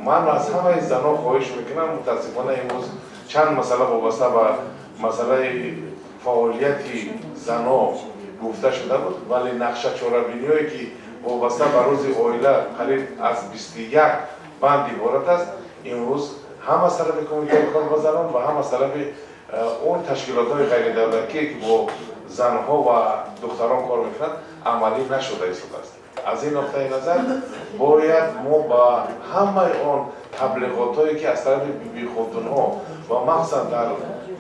من از همه زنان خواهش میکنم متاسفانه امروز چند مسئله وابسته به مسئله فعالیتی زنان گفته شده بود ولی نقشه چاره‌بینی‌هایی که وابسته به روز اویله قریب از 21 بند عبارت است امروز هم از طرف کمیته کار با زنان و هم از طرف اون تشکیلات‌های غیر دولتی که با زنها و دختران کار میکنند عملی نشده است. از این نقطه نظر باید ما با همه اون تبلیغات‌هایی که از طرف بی خاتون‌ها و مخصوصا در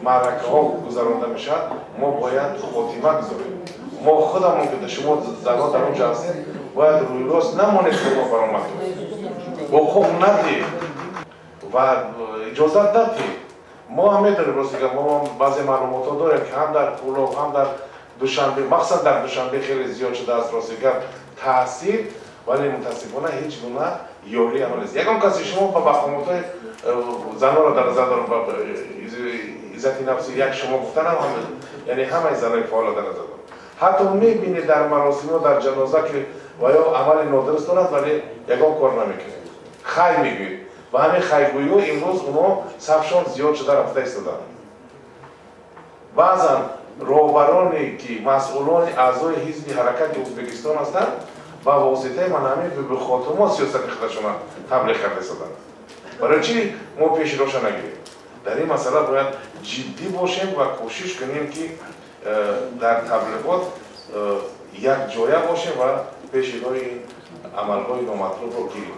معرکه‌ها گذرانده میشد ما باید خاتمه بذاریم. ما خودمون که شما زنان در اونجا هستید باید روی راست نمانید که ما برآمد با خوب ندید و اجازت ندید. ما هم می‌دونیم راستی که ما بعضی معلومات داریم که هم در پولو هم در دوشنبه مخصوصا در دوشنبه خیلی زیاد شده است راستی که تاثیر ولی متاسفانه هیچ گونه یاری عمل نیست. یکم کسی شما با بخامت‌های زنان را در نظر دارم با عزت نفسی یک شما گفتن هم یعنی همه زنان فعال در نظر دارم. حتی می‌بینید در مراسم و در جنازه که و یا عمل نادرست دارد ولی یکم کار نمی‌کنه. خیر میگوید و همین خیرگویی امروز اونا صفشان زیاد شده رفته ایستادن. بعضا راهبرانی که مسئولان اعضای حزب حرکت ازبکستان هستند با واسطه منامی به خاتمه سیاست خودشون تبلیغ کرده ایستادن. برای چی ما پیش روش نگیریم؟ در این مسئله باید جدی باشیم و کوشش کنیم که در تبلیغات یک جایه باشیم و پیش روی عملهای نامطلوب رو گیریم.